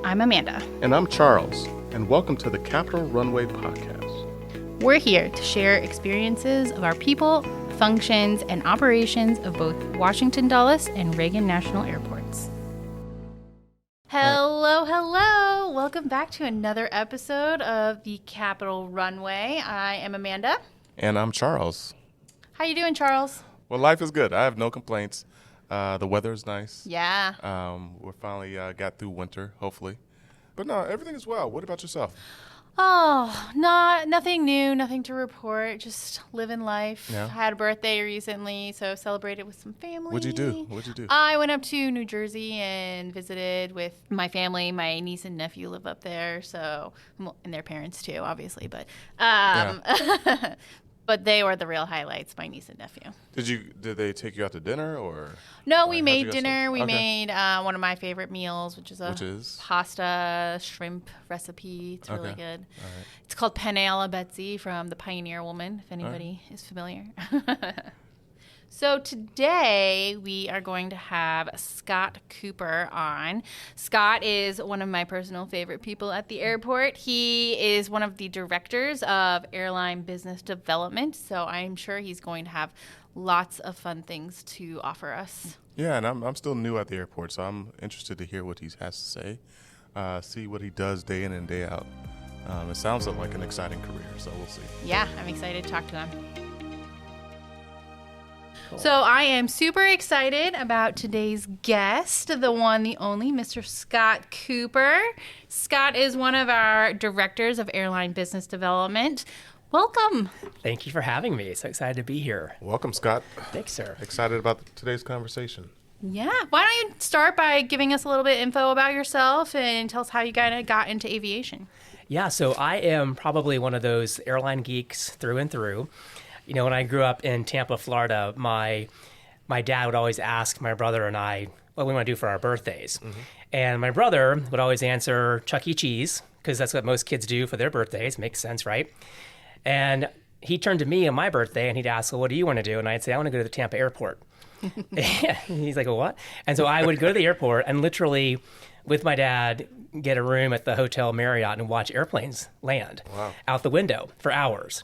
I'm Amanda. And I'm Charles, and welcome to the Capital Runway Podcast. We're here to share experiences of our people, functions, and operations of both Washington Dulles and Reagan National Airports. Hello. Welcome back to another episode of the Capital Runway. I am Amanda. And I'm Charles. How you doing, Charles? Well, life is good. I have no complaints. The weather is nice. Yeah. We finally got through winter, hopefully. But no, everything is well. What about yourself? Oh, nothing new, nothing to report. Just living life. Yeah. I had a birthday recently, so celebrated with some family. What'd you do? I went up to New Jersey and visited with my family. My niece and nephew live up there, so and their parents too, obviously. But but they were the real highlights. My niece and nephew. Did they take you out to dinner or? No, we made dinner. We made one of my favorite meals, which is pasta shrimp recipe. It's really good. All right. It's called Penne alla Betsy from The Pioneer Woman, if anybody is familiar. So today we are going to have Scott Cooper on. Scott is one of my personal favorite people at the airport. He is one of the directors of Airline Business Development, so I'm sure he's going to have lots of fun things to offer us. Yeah, and I'm still new at the airport, so I'm interested to hear what he has to say, see what he does day in and day out. It sounds like an exciting career, so we'll see. Yeah, I'm excited to talk to him. So I am super excited about today's guest, the one, the only, Mr. Scott Cooper. Scott is one of our directors of Airline Business Development. Welcome. Thank you for having me. So excited to be here. Welcome, Scott. Thanks, sir. Excited about today's conversation. Yeah. Why don't you start by giving us a little bit of info about yourself and tell us how you kind of got into aviation? Yeah, so I am probably one of those airline geeks through and through. You know, when I grew up in Tampa, Florida, my dad would always ask my brother and I what we want to do for our birthdays. Mm-hmm. And my brother would always answer Chuck E. Cheese, because that's what most kids do for their birthdays. Makes sense, right? And he turned to me on my birthday and he'd ask, well, what do you want to do? And I'd say, I want to go to the Tampa airport. He's like, well, what? And so I would go to the airport and literally, with my dad, get a room at the Hotel Marriott and watch airplanes land out the window for hours.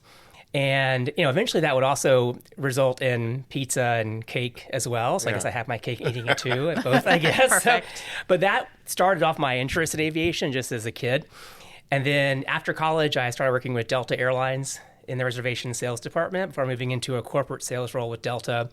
And, you know, eventually that would also result in pizza and cake as well. So I guess I have my cake eating it too, at both, I guess. Perfect. But that started off my interest in aviation just as a kid. And then after college, I started working with Delta Airlines in the reservation sales department before moving into a corporate sales role with Delta.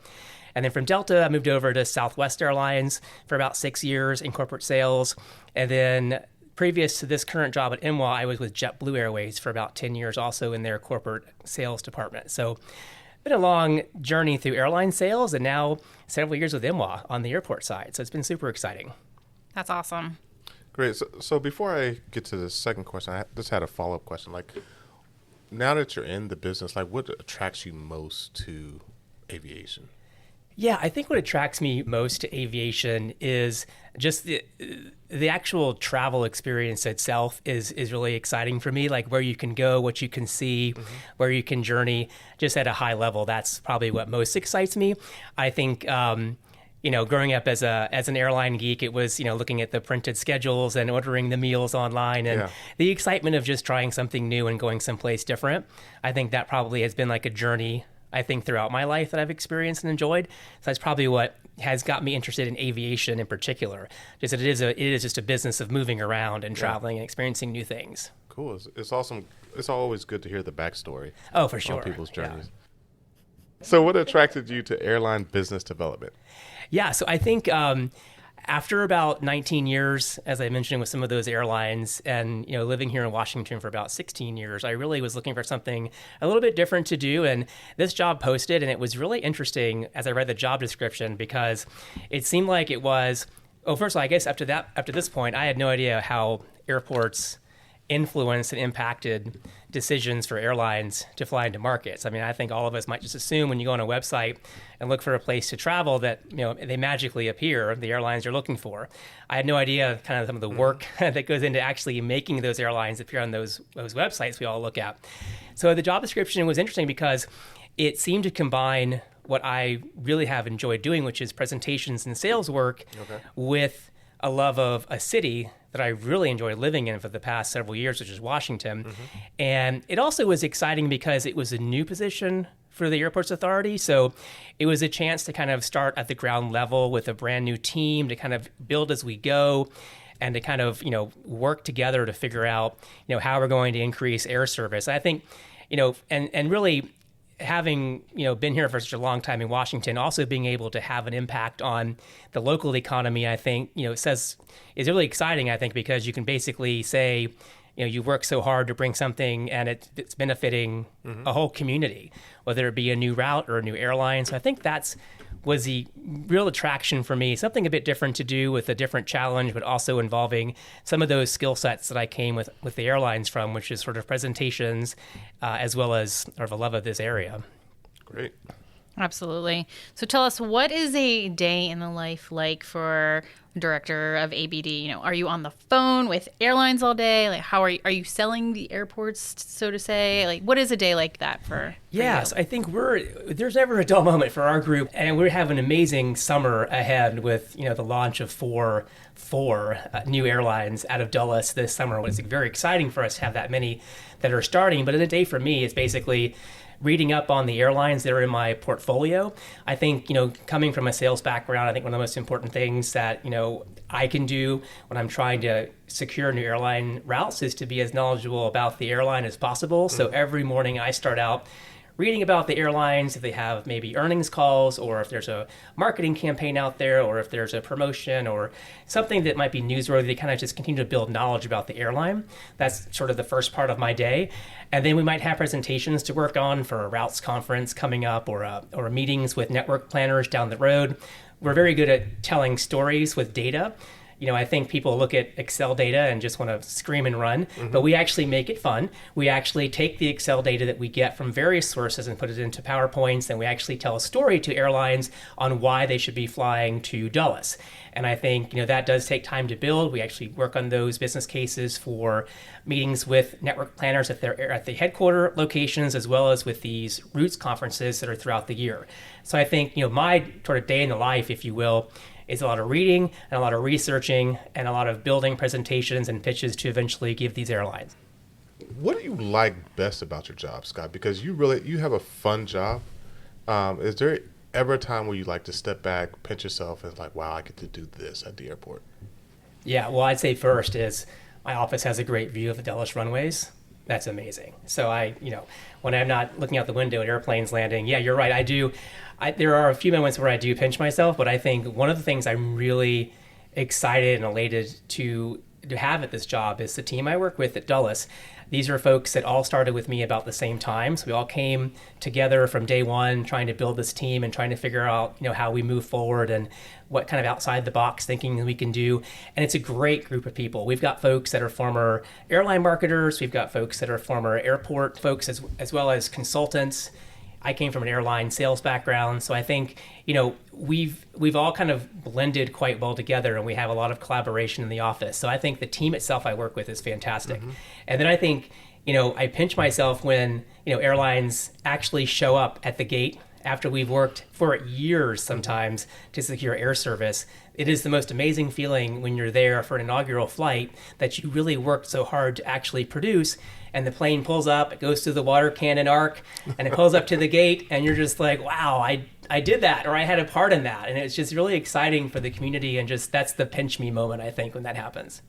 And then from Delta, I moved over to Southwest Airlines for about 6 years in corporate sales. And then previous to this current job at MWA, I was with JetBlue Airways for about 10 years, also in their corporate sales department. So been a long journey through airline sales and now several years with MWA on the airport side. So it's been super exciting. That's awesome. Great. So before I get to the second question, I just had a follow-up question. Like, now that you're in the business, like, what attracts you most to aviation? Yeah, I think what attracts me most to aviation is just the actual travel experience itself is really exciting for me. Like where you can go, what you can see, where you can journey, just at a high level. That's probably what most excites me. I think, you know, growing up as an airline geek, it was, you know, looking at the printed schedules and ordering the meals online and the excitement of just trying something new and going someplace different. I think that probably has been like a journey, I think, throughout my life that I've experienced and enjoyed. So that's probably what has got me interested in aviation in particular. Just that it is just a business of moving around and traveling and experiencing new things. Cool. It's awesome. It's always good to hear the backstory. Oh, for sure. On people's journeys. Yeah. So what attracted you to Airline Business Development? Yeah, so I think after about 19 years, as I mentioned, with some of those airlines and, you know, living here in Washington for about 16 years, I really was looking for something a little bit different to do. And this job posted, and it was really interesting as I read the job description because it seemed like it was, first of all, I guess after this point, I had no idea how airports influenced and impacted decisions for airlines to fly into markets. I mean, I think all of us might just assume when you go on a website and look for a place to travel that, you know, they magically appear, the airlines you're looking for. I had no idea kind of some of the work that goes into actually making those airlines appear on those websites we all look at. So the job description was interesting because it seemed to combine what I really have enjoyed doing, which is presentations and sales work, with a love of a city that I really enjoyed living in for the past several years, which is Washington. And it also was exciting because it was a new position for the Airports Authority. So it was a chance to kind of start at the ground level with a brand new team to kind of build as we go and to kind of, work together to figure out, how we're going to increase air service. I think, and really having, been here for such a long time in Washington, also being able to have an impact on the local economy, I think, is really exciting, I think, because you can basically say, you work so hard to bring something and it's benefiting a whole community, whether it be a new route or a new airline. So I think was the real attraction for me, something a bit different to do with a different challenge, but also involving some of those skill sets that I came with the airlines from, which is sort of presentations, as well as sort of a love of this area. Great. Absolutely. So tell us, what is a day in the life like for director of ABD? Are you on the phone with airlines all day? Like, how are you selling the airports, so to say? Like, what is a day like that for Yes, you? I think there's never a dull moment for our group, and we have an amazing summer ahead with the launch of four new airlines out of Dulles this summer. It's very exciting for us to have that many that are starting. But in a day for me, it's basically reading up on the airlines that are in my portfolio. I think, coming from a sales background, I think one of the most important things that, I can do when I'm trying to secure new airline routes is to be as knowledgeable about the airline as possible. So every morning I start out reading about the airlines, if they have maybe earnings calls, or if there's a marketing campaign out there, or if there's a promotion or something that might be newsworthy, to kind of just continue to build knowledge about the airline. That's sort of the first part of my day. And then we might have presentations to work on for a routes conference coming up, or meetings with network planners down the road. We're very good at telling stories with data. I think people look at Excel data and just want to scream and run, but we actually make it fun. We actually take the Excel data that we get from various sources and put it into PowerPoints, and we actually tell a story to airlines on why they should be flying to Dulles. And I think, that does take time to build. We actually work on those business cases for meetings with network planners at the headquarter locations, as well as with these routes conferences that are throughout the year. So I think, my sort of day in the life, if you will, is a lot of reading and a lot of researching and a lot of building presentations and pitches to eventually give these airlines. What do you like best about your job, Scott? Because you have a fun job. Is there ever a time where you like to step back, pinch yourself, and like, wow, I get to do this at the airport? Yeah, well, I'd say first is my office has a great view of the Dulles runways. That's amazing. So when I'm not looking out the window at airplanes landing, yeah, you're right, I do. There are a few moments where I do pinch myself, but I think one of the things I'm really excited and elated to have at this job is the team I work with at Dulles. These are folks that all started with me about the same time. So we all came together from day one trying to build this team and trying to figure out, how we move forward and what kind of outside the box thinking we can do. And it's a great group of people. We've got folks that are former airline marketers. We've got folks that are former airport folks as well as consultants. I came from an airline sales background, so I think we've all kind of blended quite well together, and we have a lot of collaboration in the office. So I think the team itself I work with is fantastic. And then I think I pinch myself when airlines actually show up at the gate after we've worked for years sometimes to secure air service. It is the most amazing feeling when you're there for an inaugural flight that you really worked so hard to actually produce, and the plane pulls up, it goes through the water cannon arc, and it pulls up to the gate, and you're just like, wow, I did that, or I had a part in that. And it's just really exciting for the community, and just that's the pinch me moment, I think, when that happens.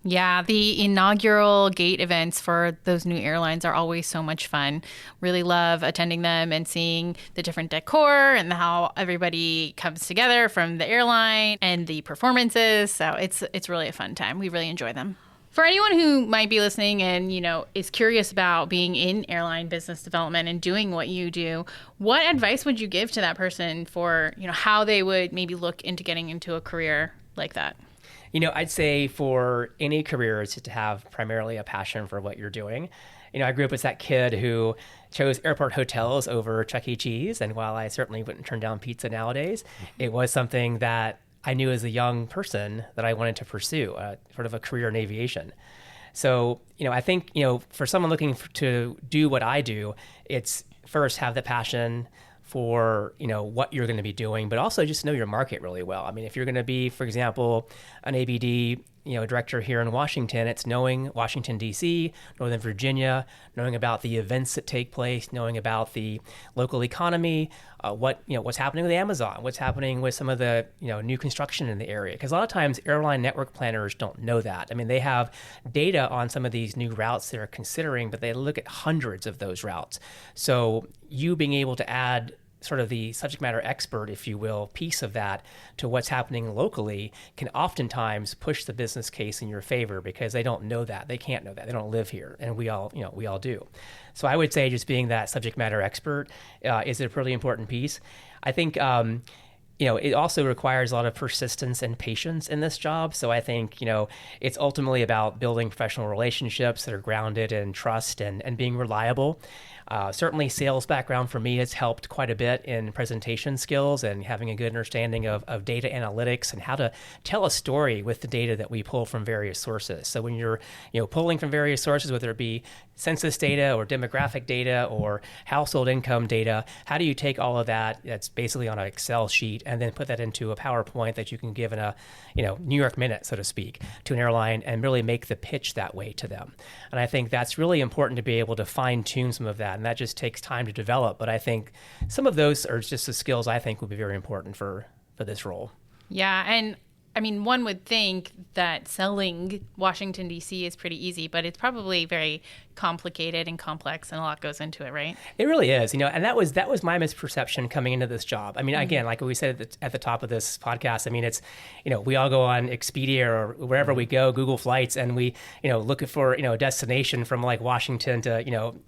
Yeah, the inaugural gate events for those new airlines are always so much fun. Really love attending them and seeing the different decor and how everybody comes together from the airline and the performances. So it's really a fun time. We really enjoy them. For anyone who might be listening and, is curious about being in airline business development and doing what you do, what advice would you give to that person for, how they would maybe look into getting into a career like that? I'd say for any career is to have primarily a passion for what you're doing. I grew up as that kid who chose airport hotels over Chuck E. Cheese. And while I certainly wouldn't turn down pizza nowadays, it was something that I knew as a young person that I wanted to pursue, sort of a career in aviation. So, I think, for someone looking to do what I do, it's first have the passion for, what you're going to be doing, but also just know your market really well. I mean, if you're going to be, for example, an ABD, director here in Washington, it's knowing Washington, D.C., Northern Virginia, knowing about the events that take place, knowing about the local economy, what's happening with Amazon, what's happening with some of the new construction in the area. Because a lot of times airline network planners don't know that. I mean, they have data on some of these new routes they're considering, but they look at hundreds of those routes. So you being able to add sort of the subject matter expert, if you will, piece of that to what's happening locally can oftentimes push the business case in your favor because they don't know that. They can't know that. They don't live here. And we all do. So I would say just being that subject matter expert is a pretty important piece. I think, it also requires a lot of persistence and patience in this job. So I think, it's ultimately about building professional relationships that are grounded in trust and being reliable. Certainly sales background for me has helped quite a bit in presentation skills and having a good understanding of data analytics and how to tell a story with the data that we pull from various sources. So when you're pulling from various sources, whether it be census data or demographic data or household income data, how do you take all of that that's basically on an Excel sheet and then put that into a PowerPoint that you can give in a New York minute, so to speak, to an airline and really make the pitch that way to them. And I think that's really important to be able to fine tune some of that. And that just takes time to develop. But I think some of those are just the skills I think will be very important for this role. Yeah. And I mean, one would think that selling Washington, D.C. is pretty easy, but it's probably very complicated and complex and a lot goes into it, right? It really is, and that was my misperception coming into this job. I mean, again, like we said at the top of this podcast, I mean, it's, we all go on Expedia or wherever we go, Google Flights, and we, look for, a destination from like Washington to,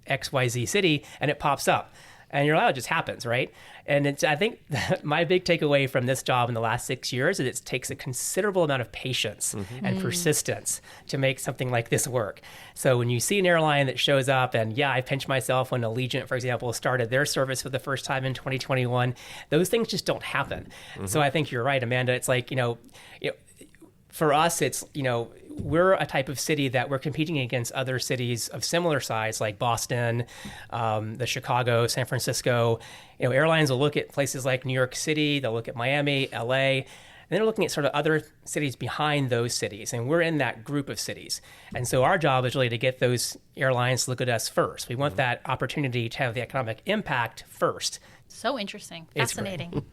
XYZ city, and it pops up. And you're like, it just happens, right? And I think my big takeaway from this job in the last 6 years is it takes a considerable amount of patience and persistence to make something like this work. So when you see an airline that shows up, and I pinch myself when Allegiant, for example, started their service for the first time in 2021, those things just don't happen. So I think you're right, Amanda. It's like, for us, it's, we're a type of city that we're competing against other cities of similar size, like Boston, the Chicago, San Francisco. Airlines will look at places like New York City, they'll look at Miami, LA, and they're looking at sort of other cities behind those cities. And we're in that group of cities. And so our job is really to get those airlines to look at us first. We want that opportunity to have the economic impact first. So interesting. Fascinating.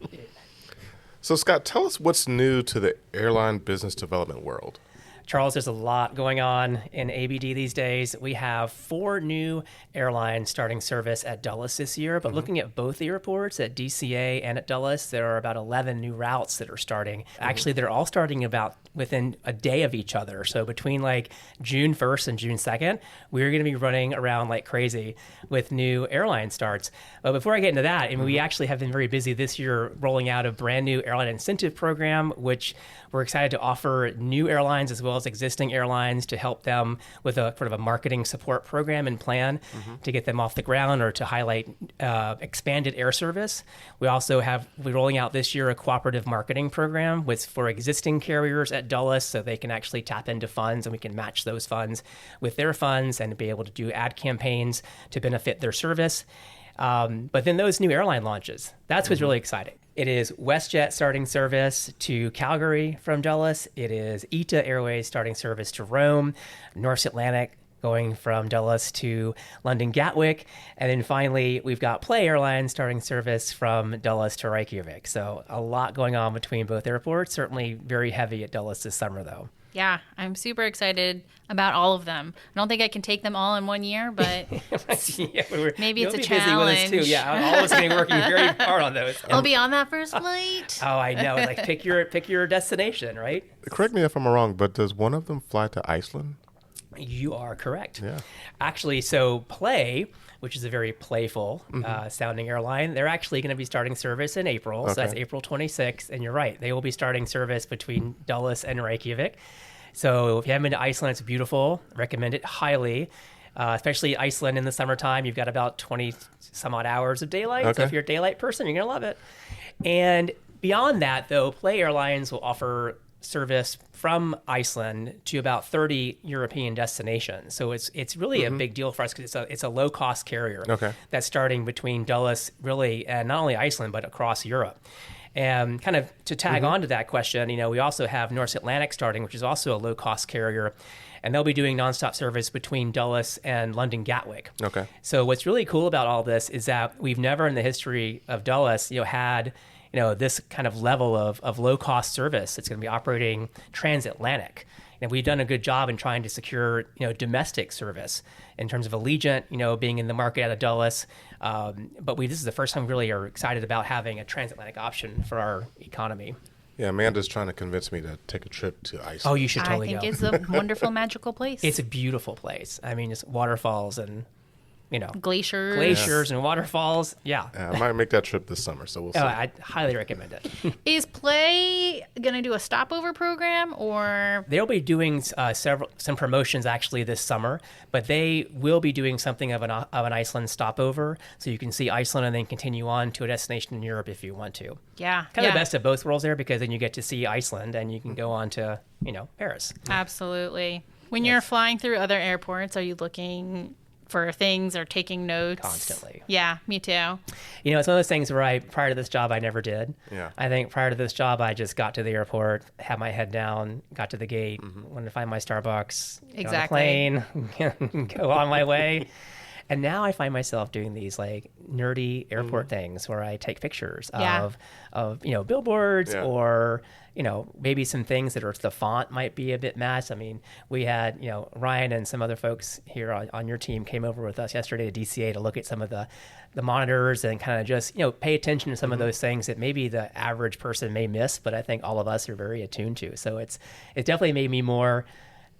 So, Scott, tell us what's new to the airline business development world. Charles, there's a lot going on in ABD these days. We have 4 new airlines starting service at Dulles this year, but looking at both the airports, at DCA and at Dulles, there are about 11 new routes that are starting. Actually, they're all starting about within a day of each other. So between like June 1st and June 2nd, we're going to be running around like crazy with new airline starts. But before I get into that, we actually have been very busy this year rolling out a brand new airline incentive program, which we're excited to offer new airlines as well as existing airlines to help them with a sort of a marketing support program and plan to get them off the ground or to highlight expanded air service. We're rolling out this year a cooperative marketing program for existing carriers at Dulles so they can actually tap into funds and we can match those funds with their funds and be able to do ad campaigns to benefit their service. But then those new airline launches, that's what's really exciting. It is WestJet starting service to Calgary from Dulles. It is ITA Airways starting service to Rome, North Atlantic going from Dulles to London Gatwick. And then finally, we've got Play Airlines starting service from Dulles to Reykjavik. So a lot going on between both airports, certainly very heavy at Dulles this summer, though. Yeah, I'm super excited about all of them. I don't think I can take them all in 1 year, but maybe it's a challenge. Busy with us too. Yeah, all of us have been working very hard on those. I'll be on that first flight. Oh, I know. Like pick your destination, right? Correct me if I'm wrong, but does one of them fly to Iceland? You are correct. Yeah. Actually, so Play, which is a very playful sounding airline, they're actually going to be starting service in April. Okay. So that's April 26th. And you're right. They will be starting service between Dulles and Reykjavik. So if you haven't been to Iceland, it's beautiful. Recommend it highly. Especially Iceland in the summertime. You've got about 20 some odd hours of daylight. Okay. So if you're a daylight person, you're going to love it. And beyond that, though, Play Airlines will offer service from Iceland to about 30 European destinations. So it's really a big deal for us because it's a low-cost carrier that's starting between Dulles, really, and not only Iceland, but across Europe. And kind of to tag on to that question, we also have North Atlantic starting, which is also a low-cost carrier, and they'll be doing nonstop service between Dulles and London Gatwick. Okay. So what's really cool about all this is that we've never in the history of Dulles, had this kind of level of low-cost service that's going to be operating transatlantic. And we've done a good job in trying to secure, domestic service in terms of Allegiant, being in the market out of Dulles. But this is the first time we really are excited about having a transatlantic option for our economy. Yeah, Amanda's trying to convince me to take a trip to Iceland. Oh, you should totally go. I think it's a wonderful, magical place. It's a beautiful place. I mean, it's waterfalls and, glaciers and waterfalls. Yeah. I might make that trip this summer, so we'll see. I highly recommend it. Is Play going to do a stopover program, or? They'll be doing some promotions actually this summer, but they will be doing something of an Iceland stopover, so you can see Iceland and then continue on to a destination in Europe if you want to. Yeah. Kind of the best of both worlds there, because then you get to see Iceland and you can go on to, Paris. Absolutely. When you're flying through other airports, are you looking for things or taking notes? Constantly. Yeah, me too. It's one of those things where prior to this job, I never did. Yeah. I think prior to this job, I just got to the airport, had my head down, got to the gate, wanted to find my Starbucks, get on a plane, go on my way. And now I find myself doing these nerdy airport things where I take pictures of billboards or maybe some things that are the font might be a bit matched. I mean, we had Ryan and some other folks here on your team came over with us yesterday to DCA to look at some of the monitors and kind of just pay attention to some of those things that maybe the average person may miss, but I think all of us are very attuned to. So it definitely made me more.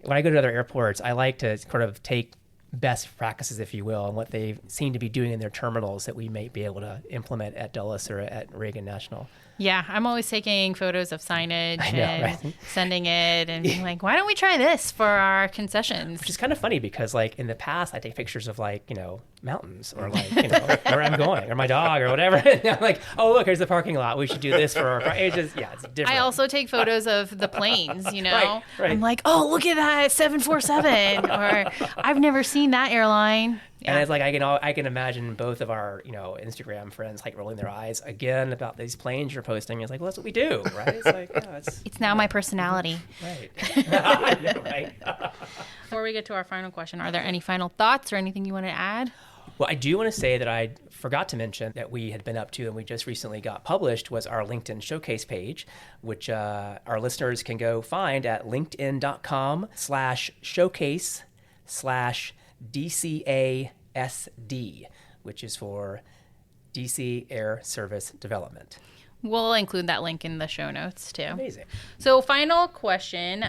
When I go to other airports, I like to sort of take best practices, if you will, and what they seem to be doing in their terminals that we may be able to implement at Dulles or at Reagan National. Yeah, I'm always taking photos of signage and sending it and being like, why don't we try this for our concessions? Which is kind of funny because in the past I take pictures of mountains or where I'm going or my dog or whatever. And I'm like, oh, look, here's the parking lot. We should do this for our it's different. I also take photos of the planes, Right. I'm like, oh, look at that 747 or I've never seen that airline. Yeah. And it's I can imagine both of our Instagram friends rolling their eyes again about these planes you're posting. It's well, that's what we do, right? It's it's now my personality. Right. I know, right? Before we get to our final question, are there any final thoughts or anything you want to add? Well, I do want to say that I forgot to mention that we had been up to and we just recently got published was our LinkedIn showcase page, which our listeners can go find at linkedin.com/showcase/DCASD, which is for DC Air Service Development. We'll include that link in the show notes too. Amazing. So final question,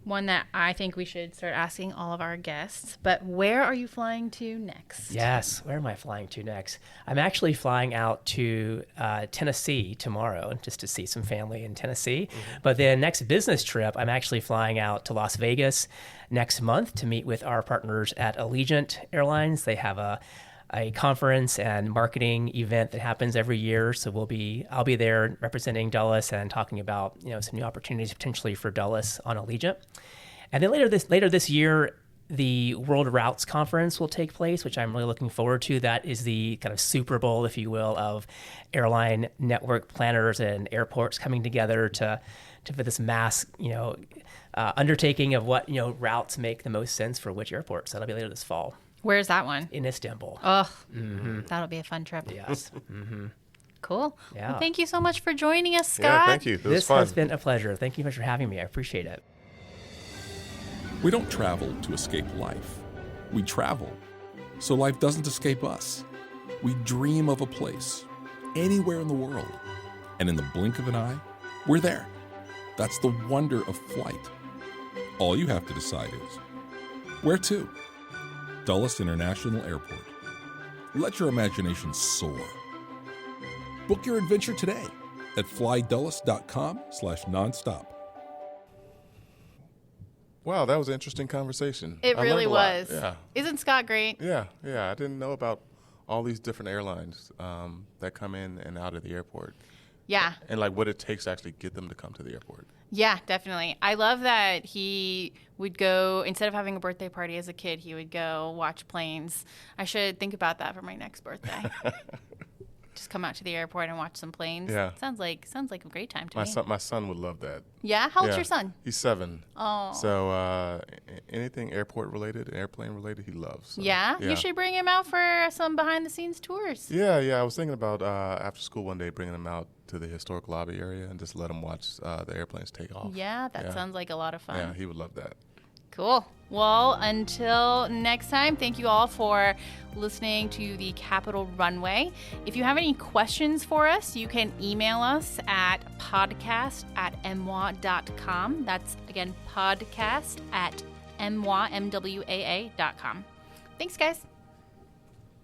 one that I think we should start asking all of our guests, but where are you flying to next? Yes, where am I flying to next? I'm actually flying out to Tennessee tomorrow just to see some family in Tennessee. But then next business trip, I'm actually flying out to Las Vegas next month to meet with our partners at Allegiant Airlines. They have a conference and marketing event that happens every year. So I'll be there representing Dulles and talking about some new opportunities potentially for Dulles on Allegiant. And then later this year, the World Routes Conference will take place, which I'm really looking forward to. That is the kind of Super Bowl, if you will, of airline network planners and airports coming together for this mass undertaking of what routes make the most sense for which airports. That'll be later this fall. Where's that one? In Istanbul. Oh, that'll be a fun trip. Yes. Cool. Yeah. Well, thank you so much for joining us, Scott. Yeah, thank you. This has been a pleasure. Thank you much for having me. I appreciate it. We don't travel to escape life. We travel so life doesn't escape us. We dream of a place, anywhere in the world, and in the blink of an eye, we're there. That's the wonder of flight. All you have to decide is, where to? Dulles International Airport. Let your imagination soar. Book your adventure today at flydulles.com/nonstop. Wow, that was an interesting conversation. It really was. Yeah. Isn't Scott great? Yeah. I didn't know about all these different airlines that come in and out of the airport. Yeah. And what it takes to actually get them to come to the airport. Yeah, definitely. I love that he would go, instead of having a birthday party as a kid, he would go watch planes. I should think about that for my next birthday. Just come out to the airport and watch some planes. Yeah. Sounds like a great time to me. My son would love that. Yeah? How old's your son? He's 7. Oh. So anything airport related, airplane related, he loves. So, yeah? You should bring him out for some behind the scenes tours. Yeah. I was thinking about after school one day bringing him out to the historic lobby area and just let him watch the airplanes take off. Yeah, that sounds like a lot of fun. Yeah, he would love that. Cool. Well, until next time, thank you all for listening to the Capitol Runway. If you have any questions for us, you can email us at podcast@mwaa.com. That's, again, podcast@mwaa.com. Thanks, guys.